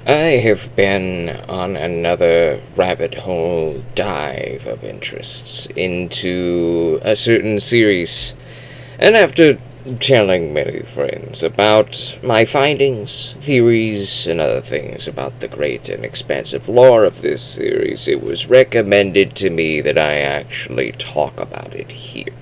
I have been on another rabbit hole dive of interests into a certain series, and after telling many friends about my findings, theories, and other things about the great and expansive lore of this series, it was recommended to me that I actually talk about it here.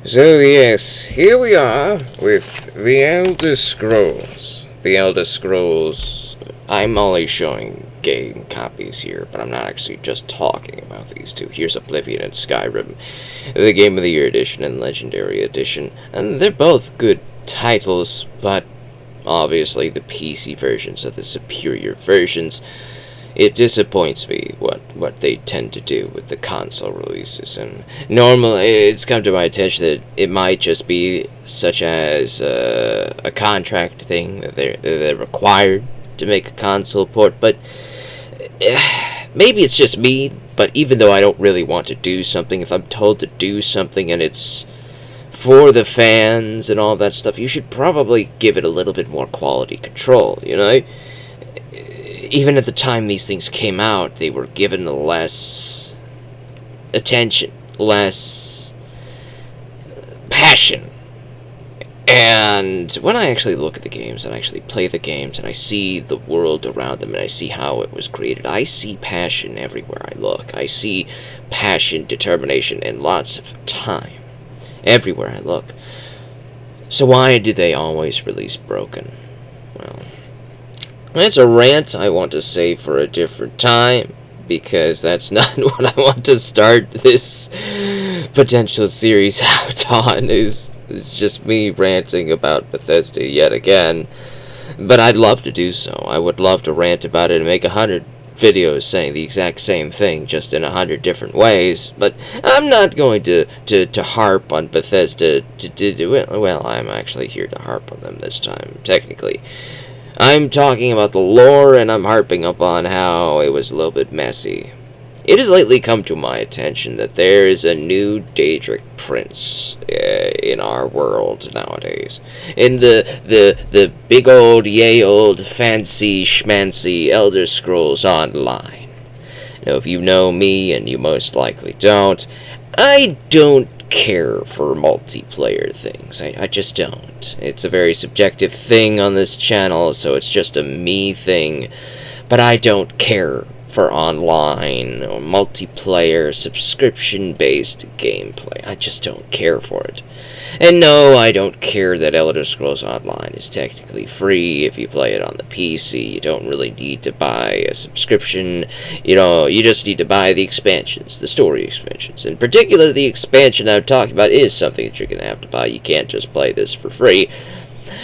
So yes, here we are with the Elder Scrolls. The Elder Scrolls. I'm only showing game copies here, but I'm not actually just talking about these two. Here's Oblivion and Skyrim, the Game of the Year edition and Legendary edition, and they're both good titles, but obviously the PC versions are the superior versions. It disappoints me what they tend to do with the console releases, and normally it's come to my attention that it might just be such as a contract thing that they're required to make a console port, but maybe it's just me. But even though I don't really want to do something, if I'm told to do something and it's for the fans and all that stuff, you should probably give it a little bit more quality control, you know? Even at the time these things came out, they were given less attention, less passion. And when I actually look at the games and I actually play the games and I see the world around them and I see how it was created, I see passion everywhere I look. I see passion, determination, and lots of time everywhere I look. So why do they always release broken? Well, that's a rant I want to save for a different time, because that's not what I want to start this potential series out on, is just me ranting about Bethesda yet again. But I'd love to do so. I would love to rant about it and make 100 videos saying the exact same thing, just in 100 different ways. But I'm not going to harp on Bethesda to do it. Well, I'm actually here to harp on them this time, technically. I'm talking about the lore, and I'm harping upon how it was a little bit messy. It has lately come to my attention that there is a new Daedric prince in our world nowadays. In the big old, yay old, fancy, schmancy Elder Scrolls Online. Now, if you know me, and you most likely don't, I don't care for multiplayer things. I just don't. It's a very subjective thing on this channel, so it's just a me thing. But I don't care for online or multiplayer subscription-based gameplay. I just don't care for it. And no, I don't care that Elder Scrolls Online is technically free if you play it on the PC. You don't really need to buy a subscription. You know, you just need to buy the expansions, the story expansions. In particular, the expansion I'm talking about is something that you're going to have to buy. You can't just play this for free.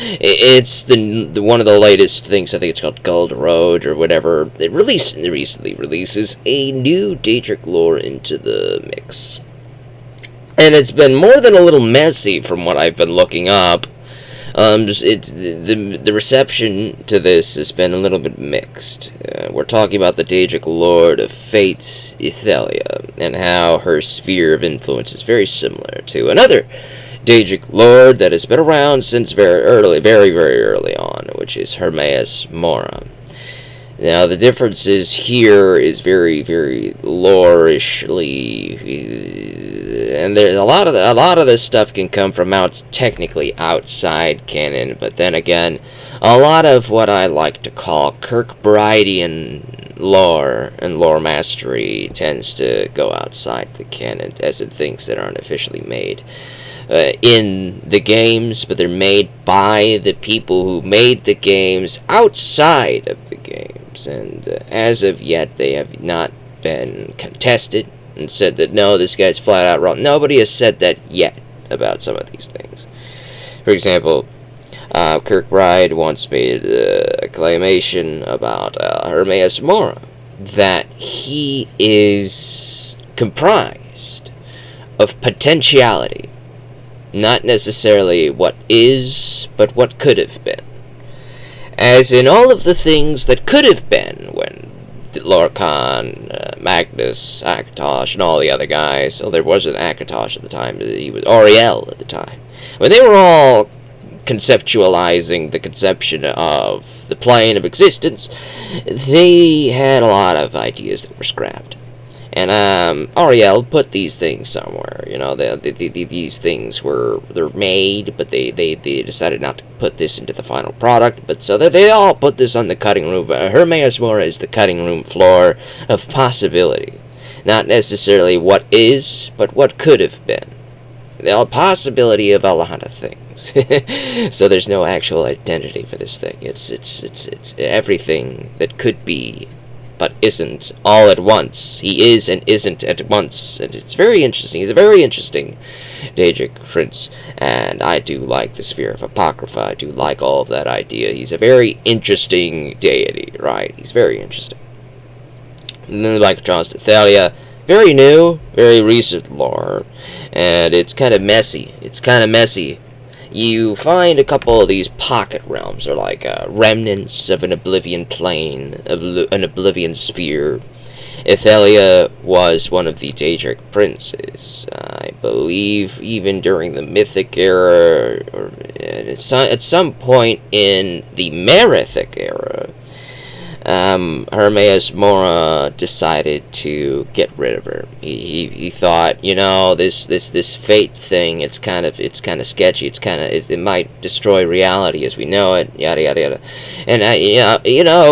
It's the one of the latest things. I think it's called Gold Road or whatever. It recently releases a new Daedric lore into the mix, and it's been more than a little messy from what I've been looking up. The reception to this has been a little bit mixed. We're talking about the Daedric Lord of Fate, Ithelia, and how her sphere of influence is very similar to another Daedric Lord that has been around since very early on, which is Hermaeus Mora. Now, the differences here is very, very lore-ishly, and there's a lot of this stuff can come from technically outside canon, but then again, a lot of what I like to call Kirkbridean lore and lore mastery tends to go outside the canon, as in things that aren't officially made in the games, but they're made by the people who made the games outside of the games, and as of yet they have not been contested and said that no, this guy's flat out wrong. Nobody has said that yet about some of these things. For example, Kirkbride once made a claimation about Hermaeus Mora, that he is comprised of potentiality. Not necessarily what is, but what could have been. As in all of the things that could have been when Lorcan, Magnus, Akatosh, and all the other guys, well, there wasn't Akatosh at the time, he was Auriel at the time. When they were all conceptualizing the conception of the plane of existence, they had a lot of ideas that were scrapped. And Ariel put these things somewhere. These things they're made, but they decided not to put this into the final product. But so they all put this on the cutting room. Hermaeus Mora is the cutting room floor of possibility, not necessarily what is, but what could have been. The possibility of a lot of things. So there's no actual identity for this thing. It's everything that could be, but isn't, all at once. He is and isn't at once, and it's very interesting. He's a very interesting Daedric prince, and I do like the Sphere of Apocrypha. I do like all of that idea. He's a very interesting deity, right? He's very interesting. And then the Microtrons Ithelia, very new, very recent lore, and it's kind of messy. You find a couple of these pocket realms, or like remnants of an oblivion plane, an oblivion sphere. Ithelia was one of the Daedric princes. I believe even during the Mythic era, or at some point in the Merithic era, Hermaeus Mora decided to get rid of her. He thought, this fate thing, it's kind of sketchy. It might destroy reality as we know it. Yada yada yada. And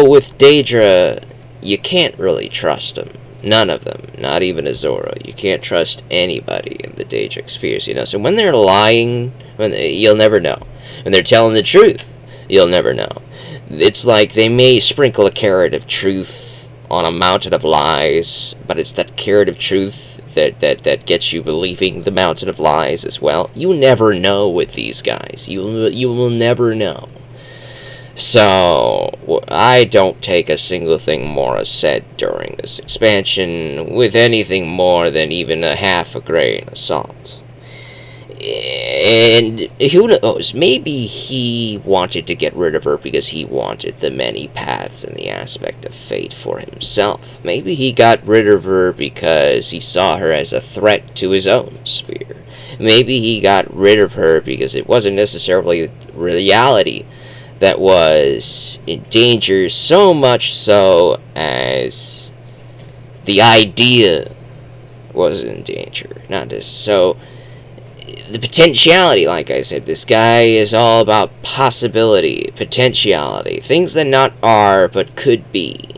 with Daedra, you can't really trust them. None of them, not even Azora. You can't trust anybody in the Daedric spheres. So when they're lying, you'll never know. When they're telling the truth, you'll never know. It's like they may sprinkle a carrot of truth on a mountain of lies, but it's that carrot of truth that gets you believing the mountain of lies as well. You never know with these guys. You will never know. So, I don't take a single thing Mora said during this expansion with anything more than even a half a grain of salt. And who knows, maybe he wanted to get rid of her because he wanted the many paths and the aspect of fate for himself. Maybe he got rid of her because he saw her as a threat to his own sphere. Maybe he got rid of her because it wasn't necessarily reality that was in danger, so much so as the idea was in danger. Not as so. The potentiality, like I said, this guy is all about possibility, potentiality, things that not are but could be.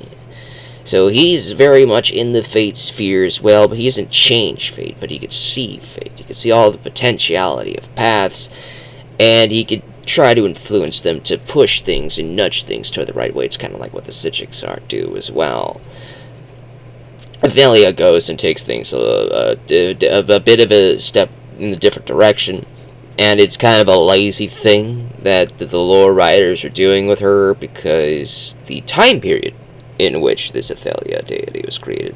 So he's very much in the fate sphere as well, but he doesn't change fate, but he could see fate. He could see all the potentiality of paths, and he could try to influence them to push things and nudge things toward the right way. It's kind of like what the Sigixar do as well. Ithelia goes and takes things a bit of a step in a different direction, and it's kind of a lazy thing that the lore writers are doing with her, because the time period in which this Ithelia deity was created,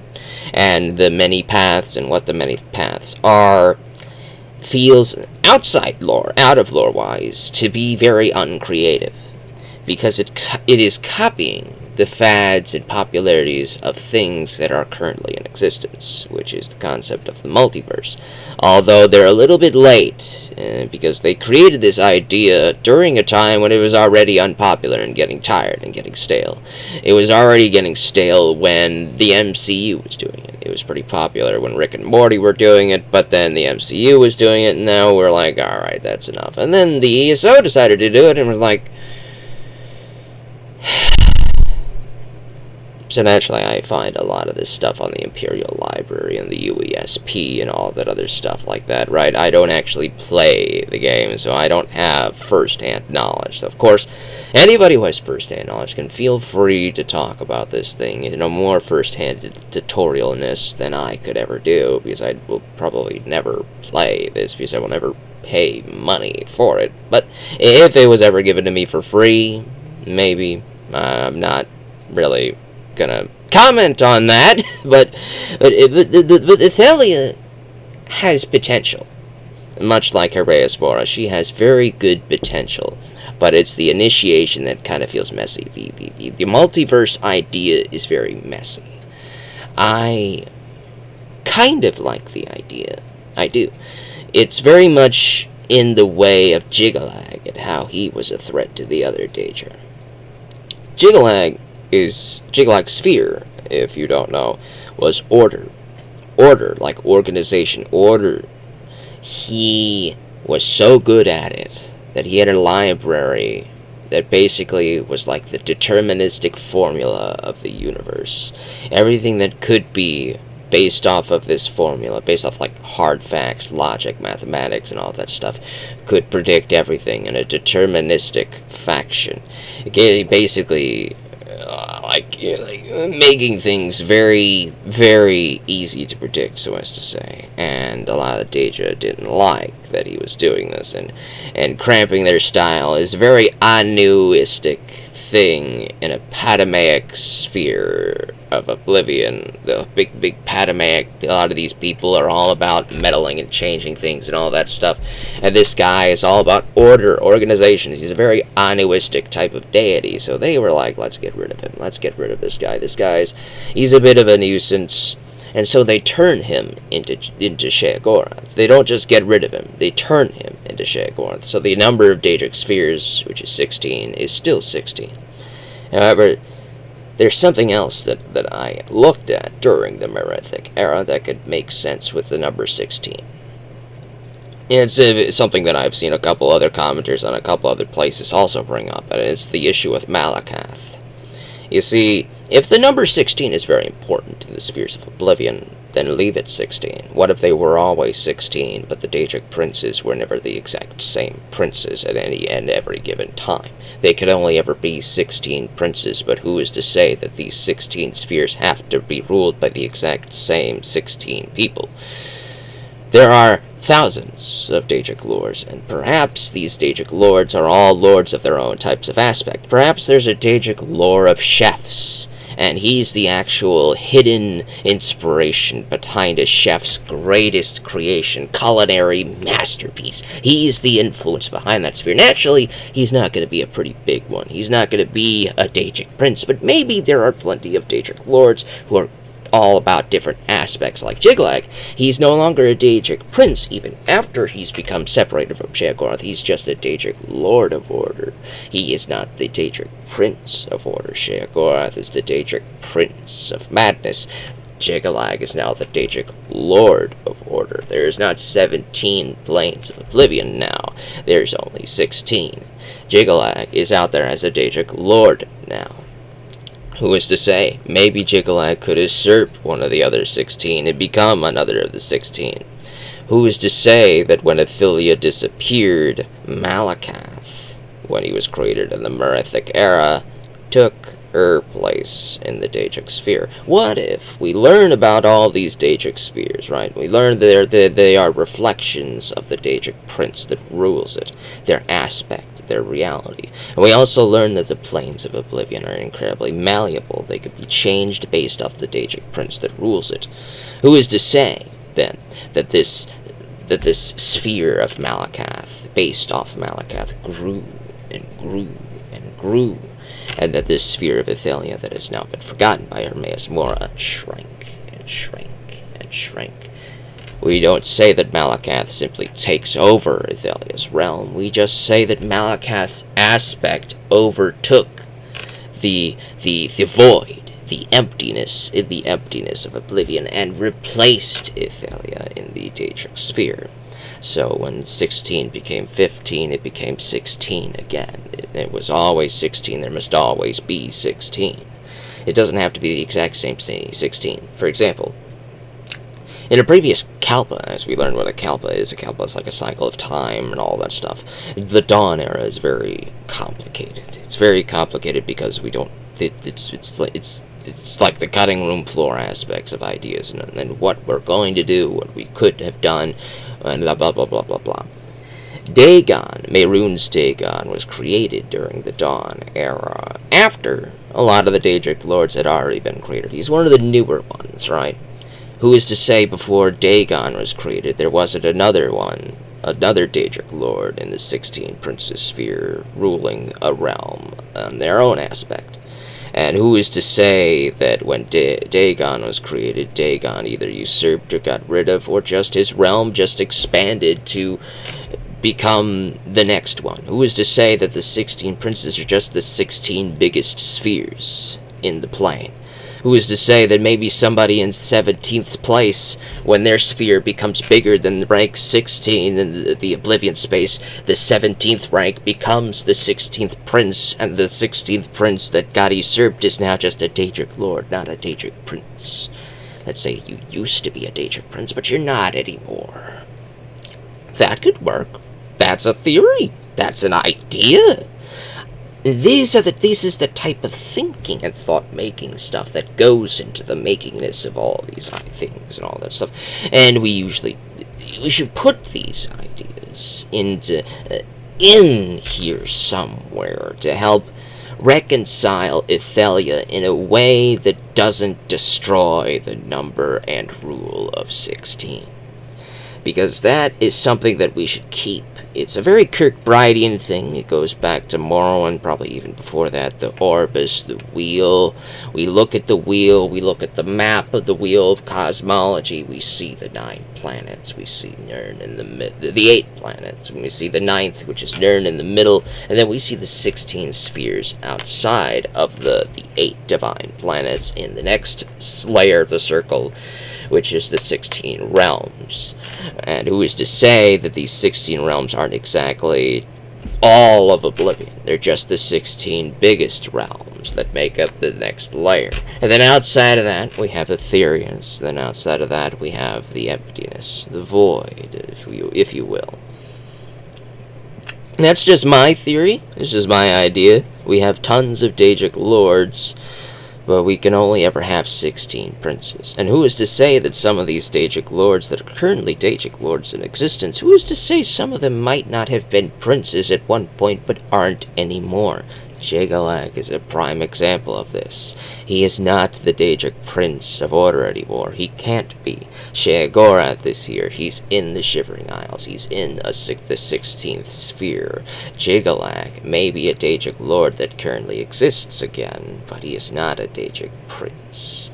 and the many paths and what the many paths are, feels outside lore, out of lore-wise, to be very uncreative, because it is copying the fads and popularities of things that are currently in existence, which is the concept of the multiverse. Although they're a little bit late, because they created this idea during a time when it was already unpopular and getting tired and getting stale. It was already getting stale when the MCU was doing it. It was pretty popular when Rick and Morty were doing it, but then the MCU was doing it, and now we're like, alright, that's enough. And then the ESO decided to do it, and we're like, so naturally, I find a lot of this stuff on the Imperial Library and the UESP and all that other stuff like that, right? I don't actually play the game, so I don't have first-hand knowledge. So, of course, anybody who has first-hand knowledge can feel free to talk about this thing in a more first-hand tutorialness than I could ever do, because I will probably never play this, because I will never pay money for it. But if it was ever given to me for free, maybe. I'm not really gonna comment on that, but Ithelia has potential. Much like Hermaeus Mora, she has very good potential, but it's the initiation that kind of feels messy. The multiverse idea is very messy. I kind of like the idea. I do. It's very much in the way of Jiggalag and how he was a threat to the other Daedra. Jiggalag's sphere, if you don't know, was order. Order, like organization, order. He was so good at it that he had a library that basically was like the deterministic formula of the universe. Everything that could be based off of this formula, based off like hard facts, logic, mathematics, and all that stuff, could predict everything in a deterministic fashion. Basically, making things very, very easy to predict, so as to say. And a lot of the Daedra didn't like that he was doing this, and cramping their style is a very Anuistic thing in a Patamaic sphere of Oblivion. The big Patamaic, a lot of these people are all about meddling and changing things and all that stuff. And this guy is all about order, organization. He's a very Anuistic type of deity. So they were like, let's get rid of him. Let's get rid of this guy. He's a bit of a nuisance. And so they turn him into Sheogorath. They don't just get rid of him, they turn him into Sheogorath. So the number of Daedric spheres, which is 16, is still 16. However, there's something else that I looked at during the Merethic era that could make sense with the number 16. It's something that I've seen a couple other commenters on a couple other places also bring up, and it's the issue with Malakath. You see, if the number 16 is very important to the spheres of Oblivion, then leave it 16. What if they were always 16, but the Daedric princes were never the exact same princes at any and every given time? They could only ever be 16 princes, but who is to say that these 16 spheres have to be ruled by the exact same 16 people? There are thousands of Daedric lords, and perhaps these Daedric lords are all lords of their own types of aspect. Perhaps there's a Daedric lord of chefs, and he's the actual hidden inspiration behind a chef's greatest creation, culinary masterpiece. He's the influence behind that sphere. Naturally, he's not going to be a pretty big one. He's not going to be a Daedric prince, but maybe there are plenty of Daedric lords who are all about different aspects, like Jiggalag. He's no longer a Daedric prince, even after he's become separated from Sheogorath. He's just a Daedric lord of order. He is not the Daedric prince of order. Sheogorath is the Daedric prince of madness. Jiggalag is now the Daedric lord of order. There's not 17 planes of Oblivion now. There's only 16. Jiggalag is out there as a Daedric lord now. Who is to say, maybe Jiggalag could usurp one of the other 16 and become another of the 16. Who is to say that when Ithelia disappeared, Malakath, when he was created in the Merethic era, took her place in the Daedric sphere? What if we learn about all these Daedric spheres, right? We learn that they are reflections of the Daedric prince that rules it, their aspect, their reality. And we also learn that the planes of Oblivion are incredibly malleable. They could be changed based off the Daedric prince that rules it. Who is to say, then, that this sphere of Malakath, based off Malakath, grew and grew and grew, and that this sphere of Ithelia that has now been forgotten by Hermaeus Mora shrank and shrank and shrank? We don't say that Malakath simply takes over Ithelia's realm. We just say that Malakath's aspect overtook the void, the emptiness of Oblivion, and replaced Ithelia in the Daedric sphere. So when 16 became 15, it became 16 again. It was always 16. There must always be 16. It doesn't have to be the exact same 16. For example, in a previous Kalpa, as we learned what a Kalpa is like a cycle of time and all that stuff. The Dawn era is very complicated. It's very complicated because we don't. It's like the cutting room floor aspects of ideas and what we're going to do, what we could have done, and blah blah blah blah blah blah. Dagon, Mehrunes Dagon, was created during the Dawn era, after a lot of the Daedric lords had already been created. He's one of the newer ones, right? Who is to say before Dagon was created, there wasn't another Daedric lord in the 16 princes sphere ruling a realm on their own aspect? And who is to say that when Dagon was created, Dagon either usurped or got rid of, or just his realm just expanded to become the next one? Who is to say that the 16 princes are just the 16 biggest spheres in the plane? Who is to say that maybe somebody in 17th place, when their sphere becomes bigger than the rank 16 in the Oblivion space, the 17th rank becomes the 16th prince, and the 16th prince that got usurped is now just a Daedric lord, not a Daedric prince. Let's say you used to be a Daedric prince, but you're not anymore. That could work. That's a theory. That's an idea. This is the type of thinking and thought-making stuff that goes into the makingness of all these things and all that stuff. And we should put these ideas into in here somewhere to help reconcile Ithelia in a way that doesn't destroy the number and rule of 16. Because that is something that we should keep. It's a very Kirkbridean thing. It goes back to Morrowind, probably even before that. The Orbis, the wheel. We look at the wheel. We look at the map of the wheel of cosmology. We see the 9 planets. We see Nirn in the 8 planets. We see the 9th, which is Nirn in the middle. And then we see the 16 spheres outside of the 8 divine planets in the next layer of the circle, which is the 16 realms. And who is to say that these 16 realms aren't exactly all of Oblivion? They're just the 16 biggest realms that make up the next layer. And then outside of that, we have Aetherius. Then outside of that, we have the emptiness, the void, if you will. And that's just my theory. This is my idea. We have tons of Daedric lords, but we can only ever have 16 princes. And who is to say that some of these Daedric lords that are currently Daedric lords in existence, who is to say some of them might not have been princes at one point but aren't anymore? Jagalag is a prime example of this. He is not the Daedric Prince of Order anymore. He can't be. Sheogorath this year, he's in the Shivering Isles. He's in the 16th sphere. Jagalag may be a Daedric Lord that currently exists again, but he is not a Daedric Prince.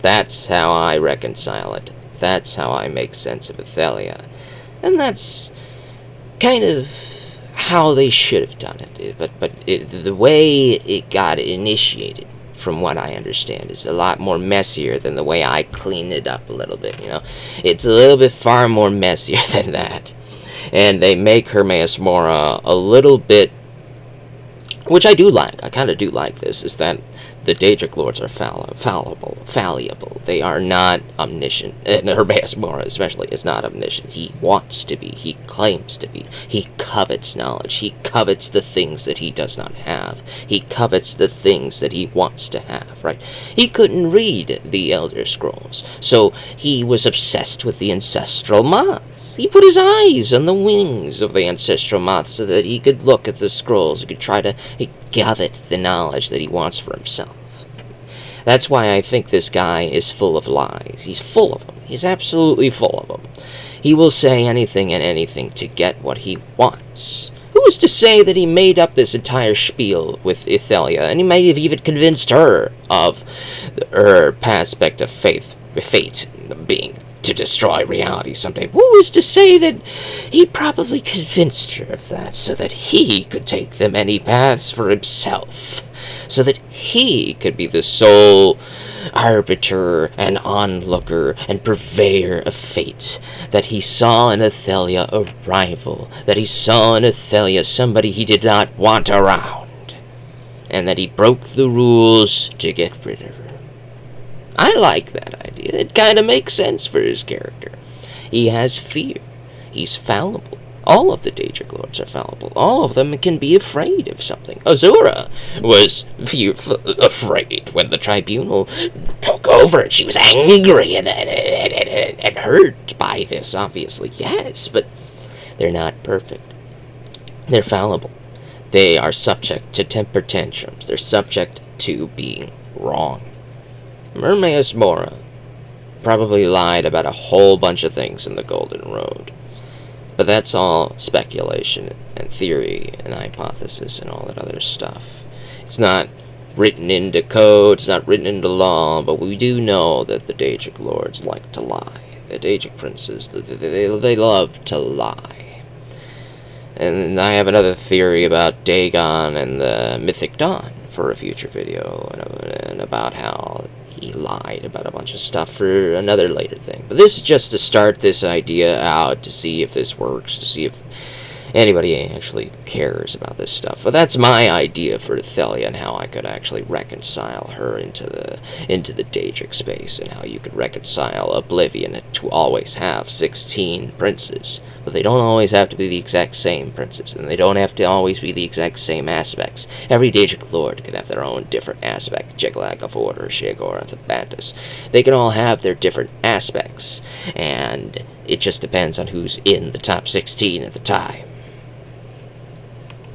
That's how I reconcile it. That's how I make sense of Ithelia. And that's kind of how they should have done it, but the way it got initiated, from what I understand, is a lot more messier than the way I cleaned it up a little bit, It's a little bit far more messier than that. And they make Hermaeus Mora a little bit, which I do like, I kind of do like this, is that the Daedric lords are fallible. They are not omniscient. And Hermaeus Mora especially is not omniscient. He wants to be. He claims to be. He covets knowledge. He covets the things that he does not have. He covets the things that he wants to have, right? He couldn't read the Elder Scrolls, so he was obsessed with the ancestral moths. He put his eyes on the wings of the ancestral moths so that he could look at the scrolls. He could covet the knowledge that he wants for himself. That's why I think this guy is full of lies. He's full of them. He's absolutely full of them. He will say anything and anything to get what he wants. Who is to say that he made up this entire spiel with Ithelia, and he might have even convinced her of her aspect of fate being to destroy reality someday? Who is to say that he probably convinced her of that so that he could take the many paths for himself? So that he could be the sole arbiter and onlooker and purveyor of fate, that he saw in Ithelia a rival, that he saw in Ithelia somebody he did not want around, and that he broke the rules to get rid of her. I like that idea. It kind of makes sense for his character. He has fear. He's fallible. All of the Daedric lords are fallible. All of them can be afraid of something. Azura was afraid when the tribunal took over, and she was angry and hurt by this, obviously. Yes, but they're not perfect. They're fallible. They are subject to temper tantrums. They're subject to being wrong. Hermaeus Mora probably lied about a whole bunch of things in the Golden Road. But that's all speculation and theory and hypothesis and all that other stuff. It's not written into code, it's not written into law, but we do know that the Daedric lords like to lie. The Daedric princes, they love to lie. And I have another theory about Dagon and the Mythic Dawn for a future video, and about how he lied about a bunch of stuff for another later thing. But this is just to start this idea out, to see if this works, to see if anybody actually cares about this stuff. But that's my idea for Ithelia, and how I could actually reconcile her into the Daedric space, and how you could reconcile Oblivion to always have 16 princes. But they don't always have to be the exact same princes, and they don't have to always be the exact same aspects. Every Daedric lord can have their own different aspect. Jiglag of Order, Shigor, the Bandus. They can all have their different aspects, and it just depends on who's in the top 16 at the time.